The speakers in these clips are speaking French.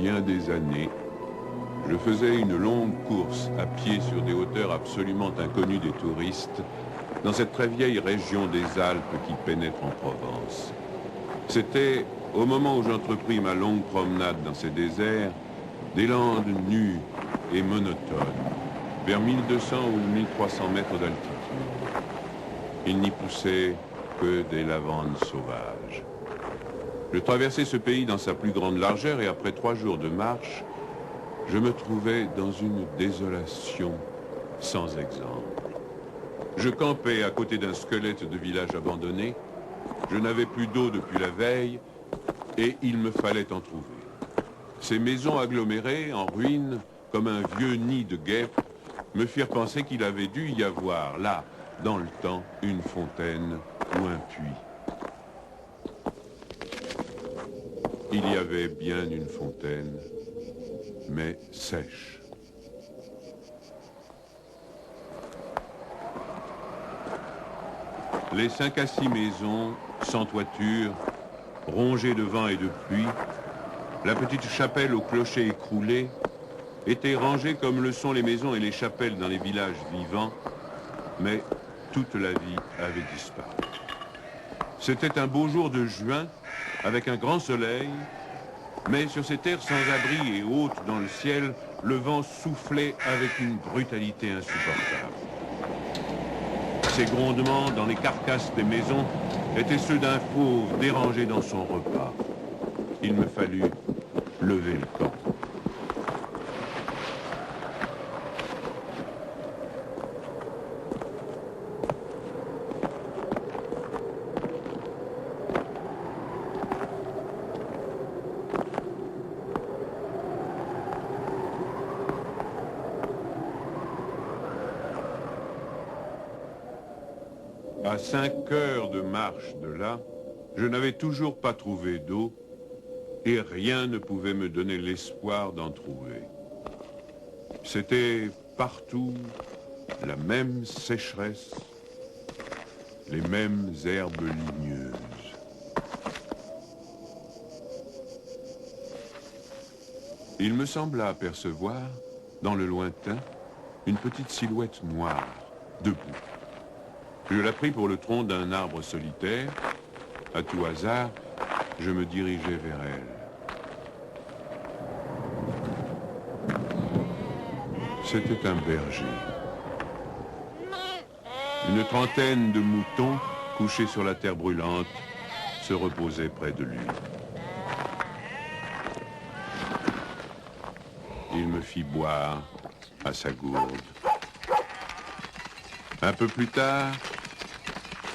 bien des années, je faisais une longue course à pied sur des hauteurs absolument inconnues des touristes, dans cette très vieille région des Alpes qui pénètre en Provence. C'était, au moment où j'entrepris ma longue promenade dans ces déserts, des landes nues et monotones, vers 1200 ou 1300 mètres d'altitude. Il n'y poussait que des lavandes sauvages. Je traversais ce pays dans sa plus grande largeur et après 3 jours de marche, je me trouvais dans une désolation sans exemple. Je campais à côté d'un squelette de village abandonné. Je n'avais plus d'eau depuis la veille et il me fallait en trouver. Ces maisons agglomérées, en ruine, comme un vieux nid de guêpes, me firent penser qu'il avait dû y avoir, là, dans le temps, une fontaine ou un puits. Il y avait bien une fontaine, mais sèche. Les 5 à 6 maisons, sans toiture, rongées de vent et de pluie, la petite chapelle au clocher écroulé, étaient rangées comme le sont les maisons et les chapelles dans les villages vivants, mais toute la vie avait disparu. C'était un beau jour de juin, avec un grand soleil, mais sur ces terres sans abri et hautes dans le ciel, le vent soufflait avec une brutalité insupportable. Ces grondements dans les carcasses des maisons étaient ceux d'un fauve dérangé dans son repas. Il me fallut lever le camp. À 5 heures de marche de là, je n'avais toujours pas trouvé d'eau et rien ne pouvait me donner l'espoir d'en trouver. C'était partout la même sécheresse, les mêmes herbes ligneuses. Il me sembla apercevoir, dans le lointain, une petite silhouette noire, debout. Je la pris pour le tronc d'un arbre solitaire. À tout hasard, je me dirigeai vers elle. C'était un berger. Une trentaine de moutons, couchés sur la terre brûlante, se reposaient près de lui. Il me fit boire à sa gourde. Un peu plus tard,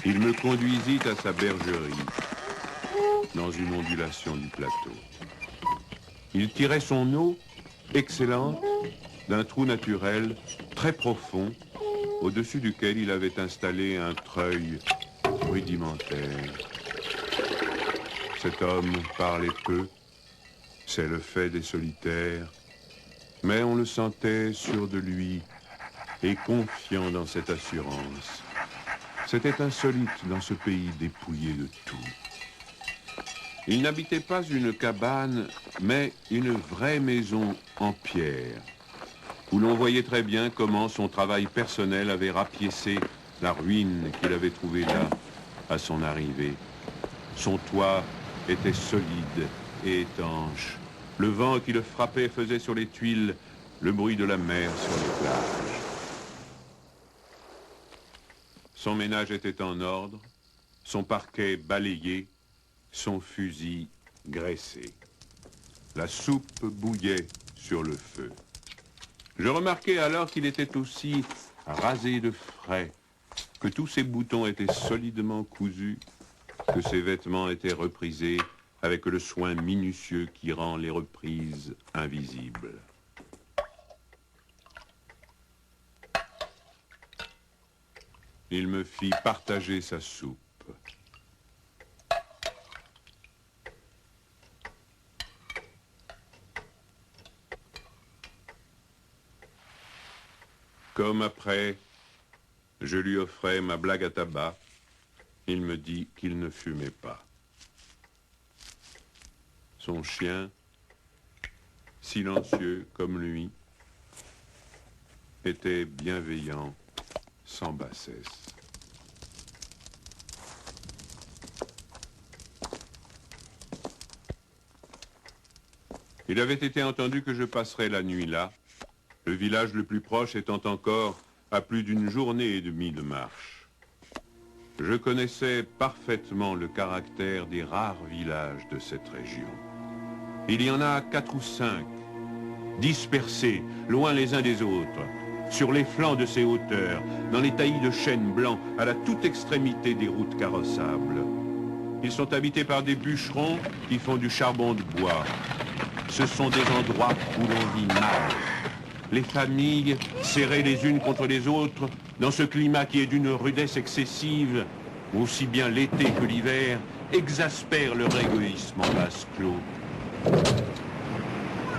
il me conduisit à sa bergerie, dans une ondulation du plateau. Il tirait son eau, excellente, d'un trou naturel très profond, au-dessus duquel il avait installé un treuil rudimentaire. Cet homme parlait peu, c'est le fait des solitaires, mais on le sentait sûr de lui et confiant dans cette assurance. C'était insolite dans ce pays dépouillé de tout. Il n'habitait pas une cabane, mais une vraie maison en pierre, où l'on voyait très bien comment son travail personnel avait rapiécé la ruine qu'il avait trouvée là, à son arrivée. Son toit était solide et étanche. Le vent qui le frappait faisait sur les tuiles le bruit de la mer sur les plages. Son ménage était en ordre, son parquet balayé, son fusil graissé. La soupe bouillait sur le feu. Je remarquai alors qu'il était aussi rasé de frais, que tous ses boutons étaient solidement cousus, que ses vêtements étaient reprisés avec le soin minutieux qui rend les reprises invisibles. Il me fit partager sa soupe. Comme après, je lui offrais ma blague à tabac, il me dit qu'il ne fumait pas. Son chien silencieux comme lui, était bienveillant, sans bassesse. Il avait été entendu que je passerais la nuit là, le village le plus proche étant encore à plus d'une journée et demie de marche. Je connaissais parfaitement le caractère des rares villages de cette région. Il y en a 4 ou 5, dispersés, loin les uns des autres, sur les flancs de ces hauteurs, dans les taillis de chênes blancs, à la toute extrémité des routes carrossables. Ils sont habités par des bûcherons qui font du charbon de bois. Ce sont des endroits où l'on vit mal. Les familles, serrées les unes contre les autres, dans ce climat qui est d'une rudesse excessive, aussi bien l'été que l'hiver, exaspèrent leur égoïsme en vase clos.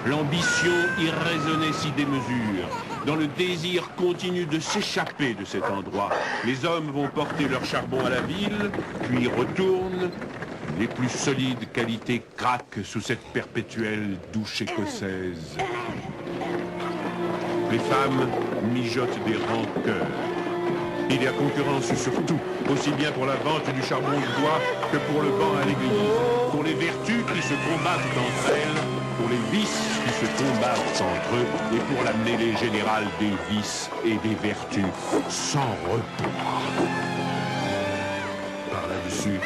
L'ambition irraisonnée s'y démesure. Dans le désir continu de s'échapper de cet endroit, les hommes vont porter leur charbon à la ville, puis retournent. Les plus solides qualités craquent sous cette perpétuelle douche écossaise. Les femmes mijotent des rancœurs. Il y a concurrence sur tout, aussi bien pour la vente du charbon de bois que pour le banc à l'église, pour les vertus qui se combattent entre elles, pour les vices qui se combattent entre eux, et pour la mêlée générale des vices et des vertus, sans repos. Par là-dessus,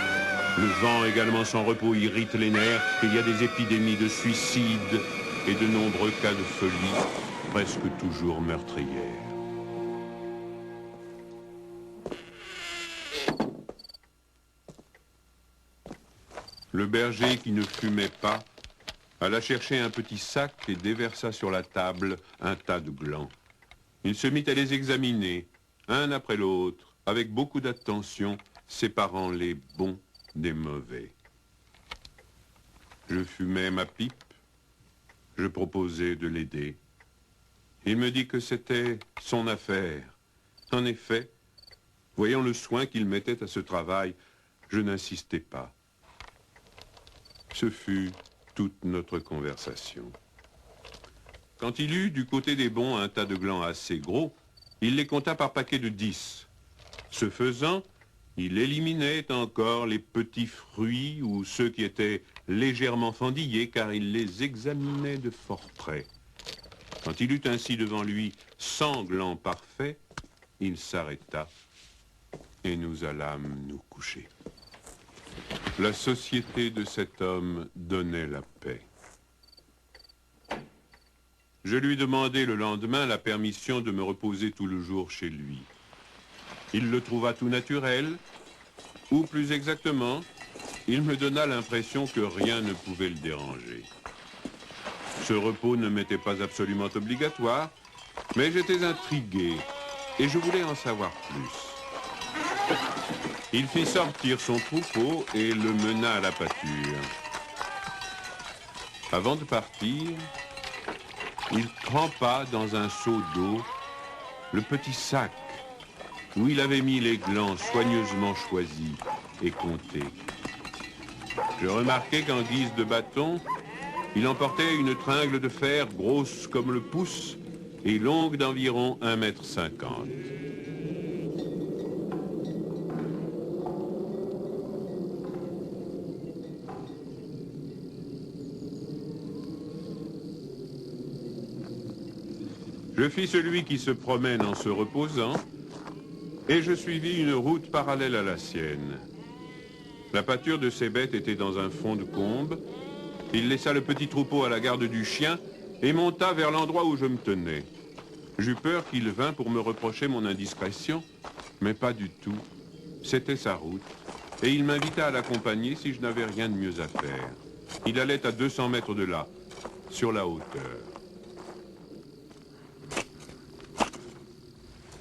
le vent également sans repos irrite les nerfs. Il y a des épidémies de suicide et de nombreux cas de folie, presque toujours meurtrières. Le berger qui ne fumait pas alla chercher un petit sac et déversa sur la table un tas de glands. Il se mit à les examiner, un après l'autre, avec beaucoup d'attention, séparant les bons des mauvais. Je fumais ma pipe, je proposais de l'aider. Il me dit que c'était son affaire. En effet, voyant le soin qu'il mettait à ce travail, je n'insistais pas. Ce fut toute notre conversation. Quand il eut du côté des bons un tas de glands assez gros, il les compta par paquet de 10. Ce faisant, il éliminait encore les petits fruits ou ceux qui étaient légèrement fendillés, car il les examinait de fort près. Quand il eut ainsi devant lui 100 glands parfaits, il s'arrêta et nous allâmes nous coucher. La société de cet homme donnait la paix. Je lui demandai le lendemain la permission de me reposer tout le jour chez lui. Il le trouva tout naturel, ou plus exactement, il me donna l'impression que rien ne pouvait le déranger. Ce repos ne m'était pas absolument obligatoire, mais j'étais intrigué et je voulais en savoir plus. Il fit sortir son troupeau et le mena à la pâture. Avant de partir, il trempa dans un seau d'eau le petit sac où il avait mis les glands soigneusement choisis et comptés. Je remarquai qu'en guise de bâton, il emportait une tringle de fer grosse comme le pouce et longue d'environ 1,50 m. Je fis celui qui se promène en se reposant, et je suivis une route parallèle à la sienne. La pâture de ces bêtes était dans un fond de combe. Il laissa le petit troupeau à la garde du chien et monta vers l'endroit où je me tenais. J'eus peur qu'il vînt pour me reprocher mon indiscrétion, mais pas du tout. C'était sa route, et il m'invita à l'accompagner si je n'avais rien de mieux à faire. Il allait à 200 mètres de là, sur la hauteur.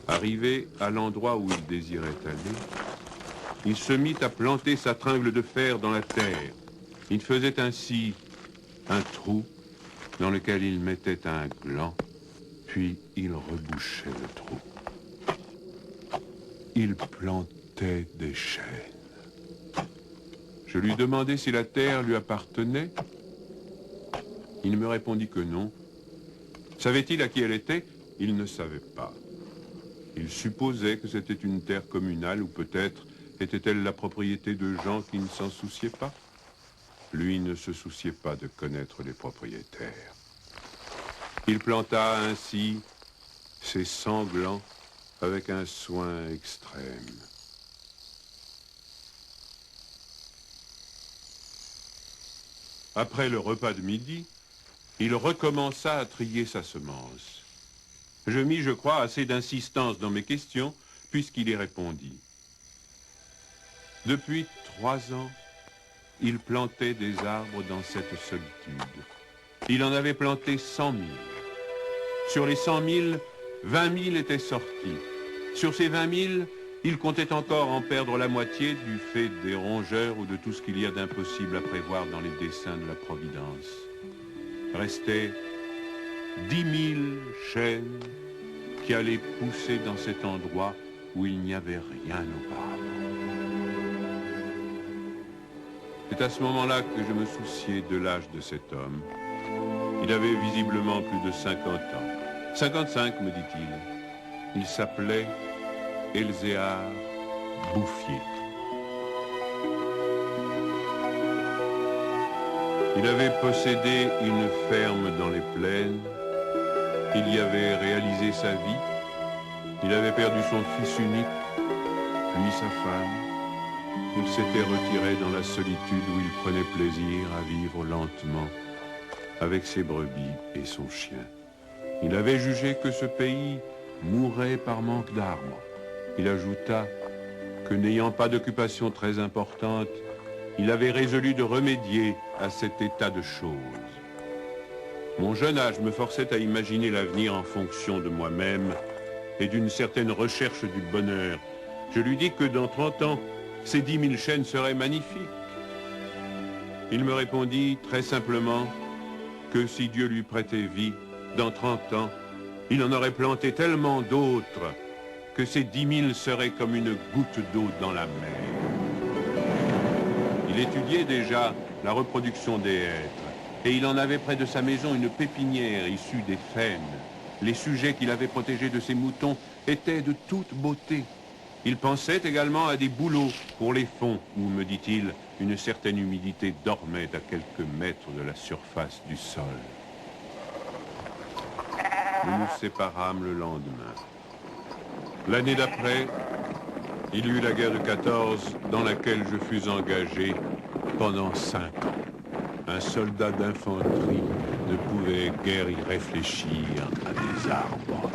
Arrivé à l'endroit où il désirait aller, il se mit à planter sa tringle de fer dans la terre. Il faisait ainsi un trou dans lequel il mettait un gland, puis il rebouchait le trou. Il plantait des chênes. Je lui demandai si la terre lui appartenait. Il me répondit que non. Savait-il à qui elle était? Il ne savait pas. Il supposait que c'était une terre communale ou peut-être était-elle la propriété de gens qui ne s'en souciaient pas. Lui ne se souciait pas de connaître les propriétaires. Il planta ainsi ses sanglants avec un soin extrême. Après le repas de midi, il recommença à trier sa semence. Je mis, je crois, assez d'insistance dans mes questions, puisqu'il y répondit. Depuis 3 ans, il plantait des arbres dans cette solitude. Il en avait planté 100 000. Sur les 100 000, 20 000 étaient sortis. Sur ces 20 000, il comptait encore en perdre la moitié du fait des rongeurs ou de tout ce qu'il y a d'impossible à prévoir dans les desseins de la Providence. Restaient 10 000 chênes qui allaient pousser dans cet endroit où il n'y avait rien auparavant. C'est à ce moment-là que je me souciais de l'âge de cet homme. Il avait visiblement plus de 50 ans. 55, me dit-il. Il s'appelait Elzéar Bouffier. Il avait possédé une ferme dans les plaines. Il y avait réalisé sa vie. Il avait perdu son fils unique, puis sa femme. Il s'était retiré dans la solitude où il prenait plaisir à vivre lentement avec ses brebis et son chien. Il avait jugé que ce pays mourait par manque d'arbres. Il ajouta que n'ayant pas d'occupation très importante, il avait résolu de remédier à cet état de choses. Mon jeune âge me forçait à imaginer l'avenir en fonction de moi-même et d'une certaine recherche du bonheur. Je lui dis que dans 30 ans, ces 10 000 chênes seraient magnifiques. Il me répondit très simplement que si Dieu lui prêtait vie, dans 30 ans, il en aurait planté tellement d'autres que ces 10 000 seraient comme une goutte d'eau dans la mer. Il étudiait déjà la reproduction des hêtres et il en avait près de sa maison une pépinière issue des faînes. Les sujets qu'il avait protégés de ses moutons étaient de toute beauté. Il pensait également à des bouleaux pour les fonds où, me dit-il, une certaine humidité dormait à quelques mètres de la surface du sol. Nous nous séparâmes le lendemain. L'année d'après, il y eut la guerre de 14 dans laquelle je fus engagé pendant 5 ans. Un soldat d'infanterie ne pouvait guère y réfléchir à des arbres.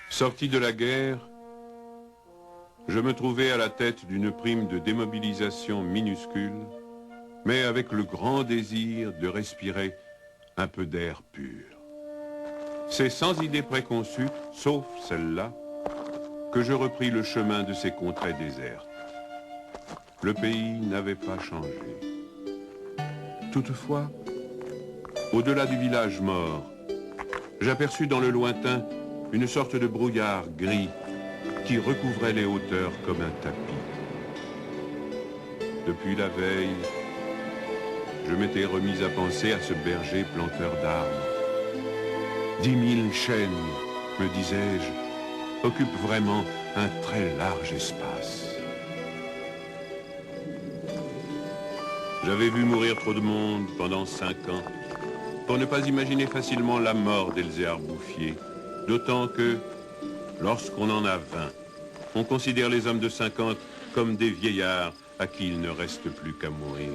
Sorti de la guerre, je me trouvais à la tête d'une prime de démobilisation minuscule, mais avec le grand désir de respirer un peu d'air pur. C'est sans idée préconçue, sauf celle-là, que je repris le chemin de ces contrées désertes. Le pays n'avait pas changé. Toutefois, au-delà du village mort, j'aperçus dans le lointain une sorte de brouillard gris qui recouvrait les hauteurs comme un tapis. Depuis la veille, je m'étais remis à penser à ce berger planteur d'arbres. 10 000 chênes, me disais-je, occupent vraiment un très large espace. J'avais vu mourir trop de monde pendant 5 ans pour ne pas imaginer facilement la mort d'Elzéar Bouffier. D'autant que, lorsqu'on en a 20, on considère les hommes de 50 comme des vieillards à qui il ne reste plus qu'à mourir.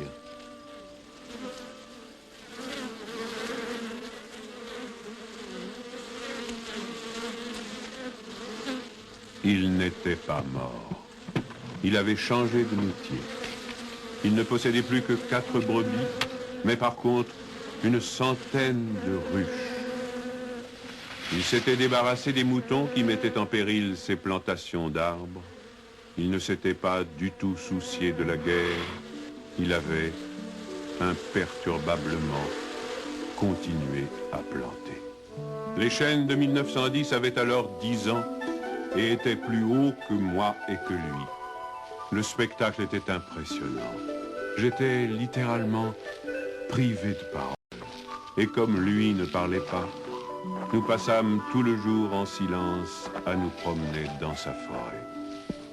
Il n'était pas mort. Il avait changé de métier. Il ne possédait plus que 4 brebis, mais par contre, une centaine de ruches. Il s'était débarrassé des moutons qui mettaient en péril ses plantations d'arbres. Il ne s'était pas du tout soucié de la guerre. Il avait imperturbablement continué à planter. Les chênes de 1910 avaient alors 10 ans et étaient plus hauts que moi et que lui. Le spectacle était impressionnant. J'étais littéralement privé de parole. Et comme lui ne parlait pas, nous passâmes tout le jour en silence à nous promener dans sa forêt.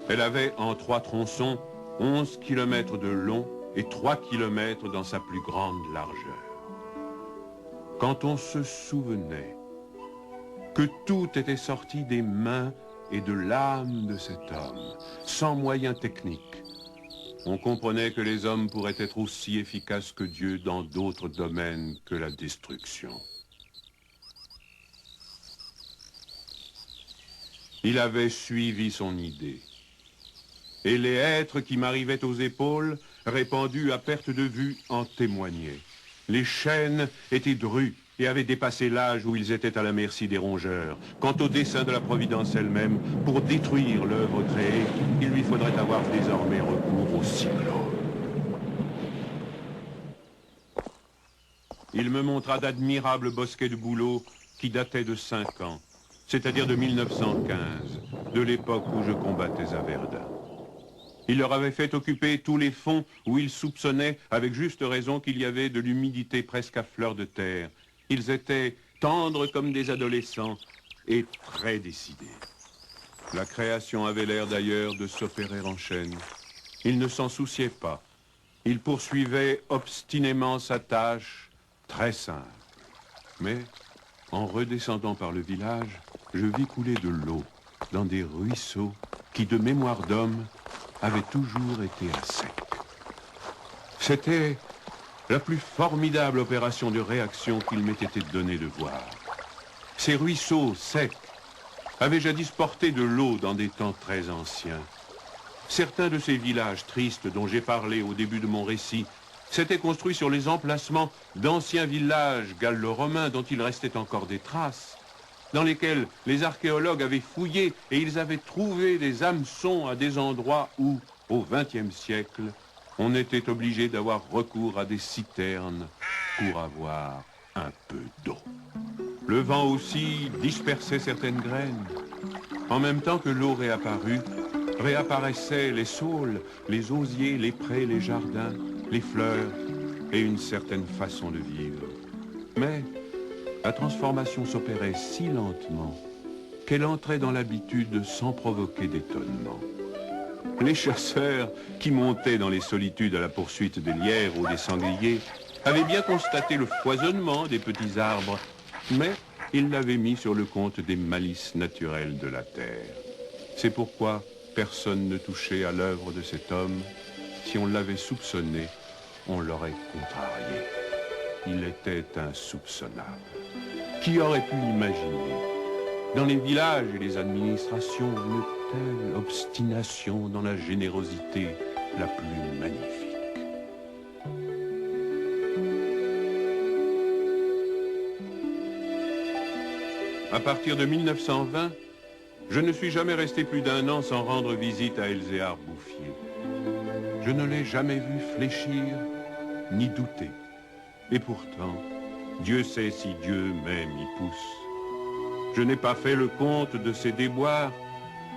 Elle avait en 3 tronçons 11 kilomètres de long et 3 kilomètres dans sa plus grande largeur. Quand on se souvenait que tout était sorti des mains et de l'âme de cet homme, sans moyens techniques, on comprenait que les hommes pourraient être aussi efficaces que Dieu dans d'autres domaines que la destruction. Il avait suivi son idée. Et les hêtres qui m'arrivaient aux épaules, répandus à perte de vue, en témoignaient. Les chênes étaient drus et avaient dépassé l'âge où ils étaient à la merci des rongeurs. Quant au dessein de la Providence elle-même, pour détruire l'œuvre créée, il lui faudrait avoir désormais recours au cyclone. Il me montra d'admirables bosquets de bouleaux qui dataient de 5 ans, c'est-à-dire de 1915, de l'époque où je combattais à Verdun. Il leur avait fait occuper tous les fonds où ils soupçonnaient, avec juste raison, qu'il y avait de l'humidité presque à fleur de terre. Ils étaient tendres comme des adolescents et très décidés. La création avait l'air d'ailleurs de s'opérer en chaîne. Il ne s'en souciait pas. Il poursuivait obstinément sa tâche, très simple. Mais, en redescendant par le village, je vis couler de l'eau dans des ruisseaux qui, de mémoire d'homme, avaient toujours été à sec. C'était la plus formidable opération de réaction qu'il m'ait été donné de voir. Ces ruisseaux secs avaient jadis porté de l'eau dans des temps très anciens. Certains de ces villages tristes dont j'ai parlé au début de mon récit s'étaient construits sur les emplacements d'anciens villages gallo-romains dont il restait encore des traces, dans lesquels les archéologues avaient fouillé et ils avaient trouvé des hameçons à des endroits où, au XXe siècle, on était obligé d'avoir recours à des citernes pour avoir un peu d'eau. Le vent aussi dispersait certaines graines. En même temps que l'eau réapparut, réapparaissaient les saules, les osiers, les prés, les jardins, les fleurs et une certaine façon de vivre. Mais la transformation s'opérait si lentement qu'elle entrait dans l'habitude sans provoquer d'étonnement. Les chasseurs qui montaient dans les solitudes à la poursuite des lièvres ou des sangliers avaient bien constaté le foisonnement des petits arbres, mais ils l'avaient mis sur le compte des malices naturelles de la terre. C'est pourquoi personne ne touchait à l'œuvre de cet homme. Si on l'avait soupçonné, on l'aurait contrarié. Il était insoupçonnable. Qui aurait pu l'imaginer? Dans les villages et les administrations, une telle obstination dans la générosité la plus magnifique. À partir de 1920, je ne suis jamais resté plus d'1 an sans rendre visite à Elzéar Bouffier. Je ne l'ai jamais vu fléchir ni douter. Et pourtant, Dieu sait si Dieu même y pousse. Je n'ai pas fait le compte de ses déboires.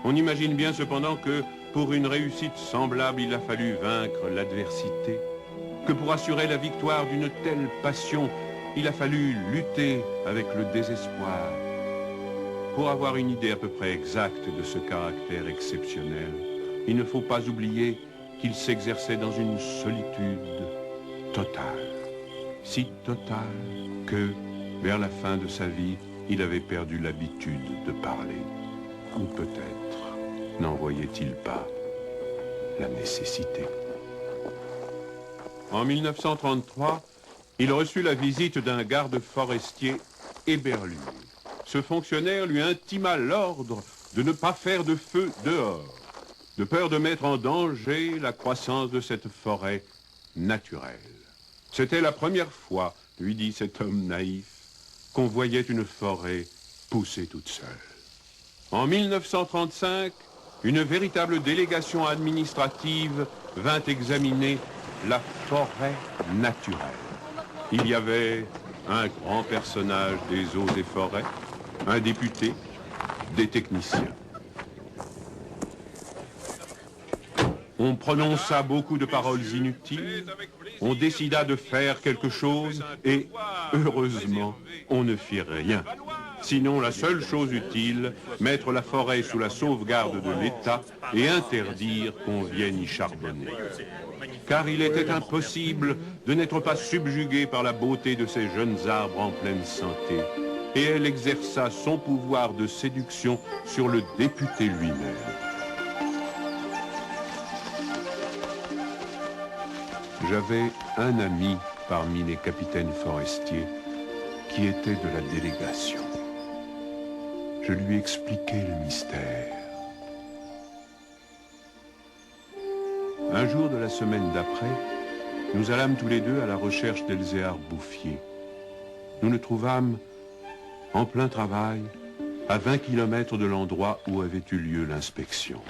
On imagine bien cependant que pour une réussite semblable, il a fallu vaincre l'adversité, que pour assurer la victoire d'une telle passion, il a fallu lutter avec le désespoir. Pour avoir une idée à peu près exacte de ce caractère exceptionnel, il ne faut pas oublier qu'il s'exerçait dans une solitude totale, si totale que, vers la fin de sa vie, il avait perdu l'habitude de parler. Ou peut-être n'en voyait-il pas la nécessité. En 1933, il reçut la visite d'un garde forestier éberlué. Ce fonctionnaire lui intima l'ordre de ne pas faire de feu dehors, de peur de mettre en danger la croissance de cette forêt naturelle. C'était la première fois, lui dit cet homme naïf, qu'on voyait une forêt pousser toute seule. En 1935, une véritable délégation administrative vint examiner la forêt naturelle. Il y avait un grand personnage des eaux et forêts, un député, des techniciens. On prononça beaucoup de paroles inutiles, on décida de faire quelque chose et, heureusement, on ne fit rien. Sinon, la seule chose utile, mettre la forêt sous la sauvegarde de l'État et interdire qu'on vienne y charbonner. Car il était impossible de n'être pas subjugué par la beauté de ces jeunes arbres en pleine santé. Et elle exerça son pouvoir de séduction sur le député lui-même. J'avais un ami parmi les capitaines forestiers qui était de la délégation. Je lui expliquai le mystère. Un jour de la semaine d'après, nous allâmes tous les deux à la recherche d'Elzéar Bouffier. Nous le trouvâmes en plein travail, à 20 km de l'endroit où avait eu lieu l'inspection.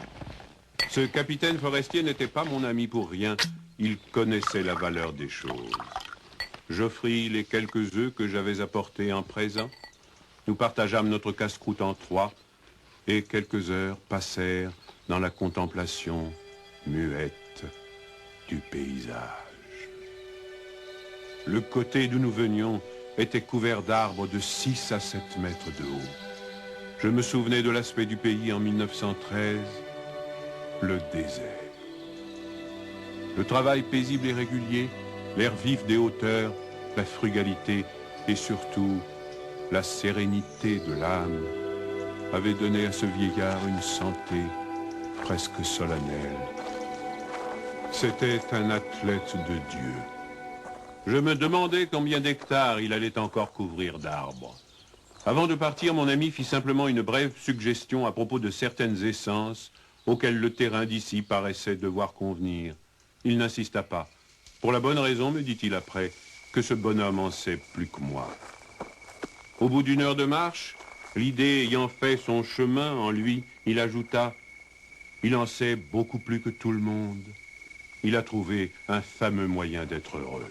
Ce capitaine forestier n'était pas mon ami pour rien. Il connaissait la valeur des choses. J'offris les quelques œufs que j'avais apportés en présent. Nous partageâmes notre casse-croûte en trois et quelques heures passèrent dans la contemplation muette du paysage. Le côté d'où nous venions était couvert d'arbres de 6 à 7 mètres de haut. Je me souvenais de l'aspect du pays en 1913, le désert. Le travail paisible et régulier, l'air vif des hauteurs, la frugalité et surtout la sérénité de l'âme avaient donné à ce vieillard une santé presque solennelle. C'était un athlète de Dieu. Je me demandais combien d'hectares il allait encore couvrir d'arbres. Avant de partir, mon ami fit simplement une brève suggestion à propos de certaines essences auxquelles le terrain d'ici paraissait devoir convenir. Il n'insista pas. Pour la bonne raison, me dit-il après, que ce bonhomme en sait plus que moi. Au bout d'une heure de marche, l'idée ayant fait son chemin en lui, il ajouta « Il en sait beaucoup plus que tout le monde. Il a trouvé un fameux moyen d'être heureux. »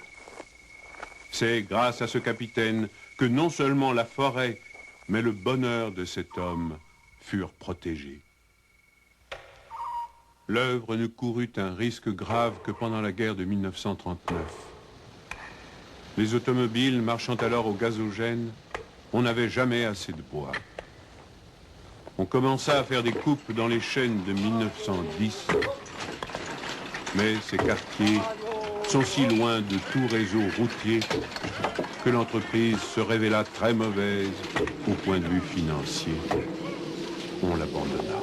C'est grâce à ce capitaine que non seulement la forêt, mais le bonheur de cet homme furent protégés. L'œuvre ne courut un risque grave que pendant la guerre de 1939. Les automobiles marchant alors au gazogène, on n'avait jamais assez de bois. On commença à faire des coupes dans les chênes de 1910, mais ces quartiers sont si loin de tout réseau routier que l'entreprise se révéla très mauvaise au point de vue financier. On l'abandonna.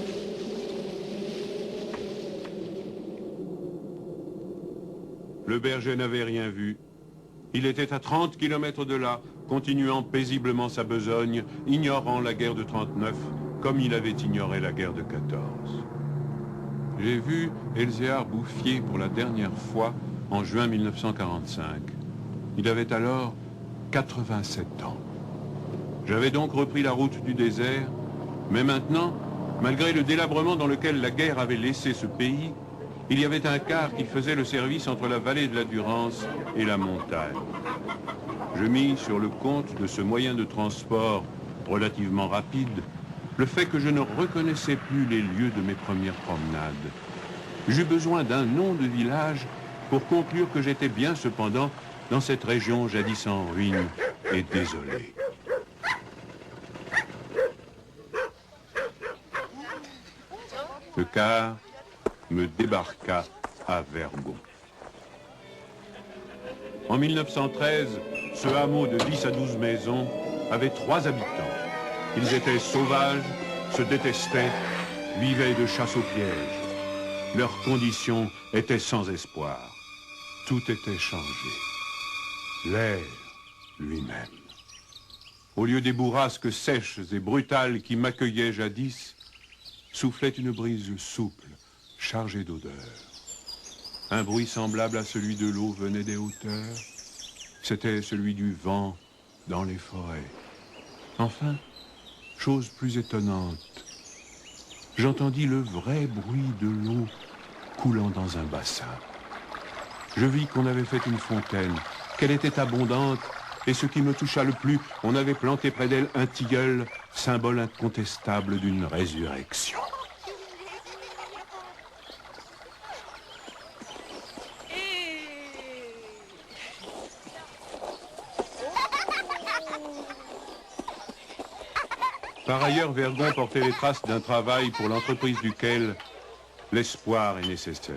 Le berger n'avait rien vu. Il était à 30 km de là, continuant paisiblement sa besogne, ignorant la guerre de 39, comme il avait ignoré la guerre de 14. J'ai vu Elzéar Bouffier pour la dernière fois en juin 1945. Il avait alors 87 ans. J'avais donc repris la route du désert, mais maintenant, malgré le délabrement dans lequel la guerre avait laissé ce pays, il y avait un car qui faisait le service entre la vallée de la Durance et la montagne. Je mis sur le compte de ce moyen de transport relativement rapide le fait que je ne reconnaissais plus les lieux de mes premières promenades. J'eus besoin d'un nom de village pour conclure que j'étais bien cependant dans cette région jadis en ruine et désolée. Le car me débarqua à Vergon. En 1913, ce hameau de 10 à 12 maisons avait 3 habitants. Ils étaient sauvages, se détestaient, vivaient de chasse aux pièges. Leurs conditions étaient sans espoir. Tout était changé. L'air lui-même. Au lieu des bourrasques sèches et brutales qui m'accueillaient jadis, soufflait une brise souple, chargée d'odeurs. Un bruit semblable à celui de l'eau venait des hauteurs, C'était celui du vent dans les forêts. Enfin, chose plus étonnante, j'entendis le vrai bruit de l'eau coulant dans un bassin. Je vis qu'on avait fait une fontaine, qu'elle était abondante, et ce qui me toucha le plus, on avait planté près d'elle un tilleul, symbole incontestable d'une résurrection. Par ailleurs, Vergon portait les traces d'un travail pour l'entreprise duquel l'espoir est nécessaire.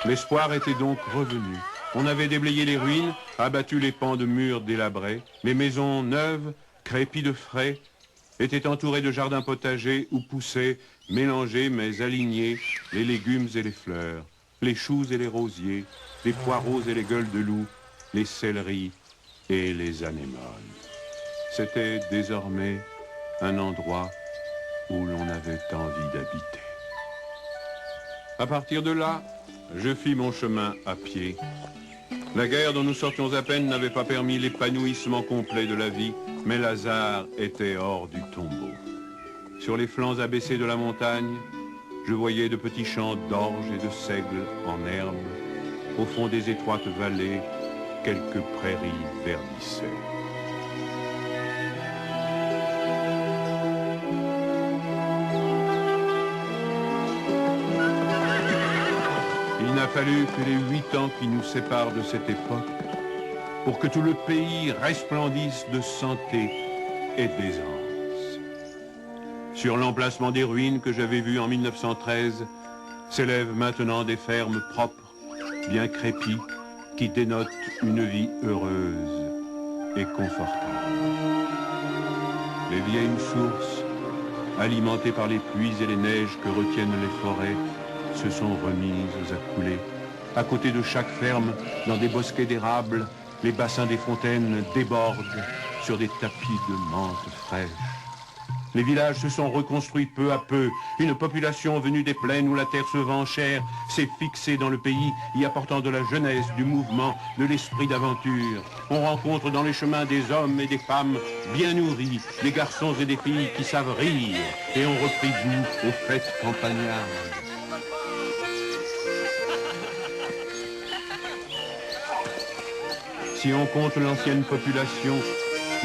L'espoir était donc revenu. On avait déblayé les ruines, abattu les pans de murs délabrés. Les maisons neuves, crépies de frais, étaient entourées de jardins potagers où poussaient, mélangés mais alignés, les légumes et les fleurs, les choux et les rosiers, les poireaux et les gueules de loup, les céleris et les anémones. C'était désormais un endroit où l'on avait envie d'habiter. À partir de là, je fis mon chemin à pied. La guerre dont nous sortions à peine n'avait pas permis l'épanouissement complet de la vie, mais Lazare était hors du tombeau. Sur les flancs abaissés de la montagne, je voyais de petits champs d'orge et de seigle en herbe. Au fond des étroites vallées, quelques prairies verdissaient. Il n'a fallu que les 8 ans qui nous séparent de cette époque pour que tout le pays resplendisse de santé et d'aisance. Sur l'emplacement des ruines que j'avais vues en 1913, s'élèvent maintenant des fermes propres, bien crépies, qui dénotent une vie heureuse et confortable. Les vieilles sources, alimentées par les pluies et les neiges que retiennent les forêts, se sont remises à couler. À côté de chaque ferme, dans des bosquets d'érables, les bassins des fontaines débordent sur des tapis de menthe fraîche. Les villages se sont reconstruits peu à peu. Une population venue des plaines où la terre se vend chère s'est fixée dans le pays, y apportant de la jeunesse, du mouvement, de l'esprit d'aventure. On rencontre dans les chemins des hommes et des femmes bien nourris, des garçons et des filles qui savent rire et ont repris goût aux fêtes campagnardes. Si on compte l'ancienne population,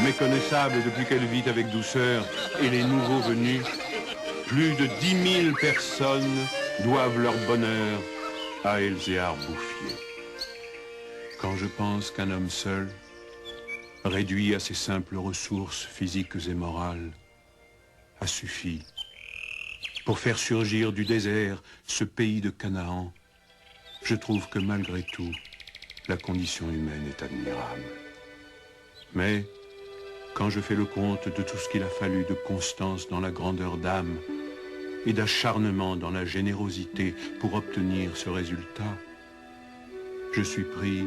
méconnaissable depuis qu'elle vit avec douceur, et les nouveaux venus, plus de 10 000 personnes doivent leur bonheur à Elzéar Bouffier. Quand je pense qu'un homme seul, réduit à ses simples ressources physiques et morales, a suffi pour faire surgir du désert ce pays de Canaan, je trouve que malgré tout, la condition humaine est admirable. Mais quand je fais le compte de tout ce qu'il a fallu de constance dans la grandeur d'âme et d'acharnement dans la générosité pour obtenir ce résultat, je suis pris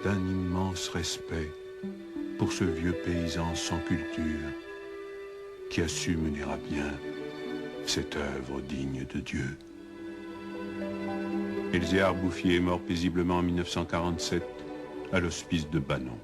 d'un immense respect pour ce vieux paysan sans culture qui a su mener à bien cette œuvre digne de Dieu. Elzéar Bouffier est mort paisiblement en 1947 à l'hospice de Banon.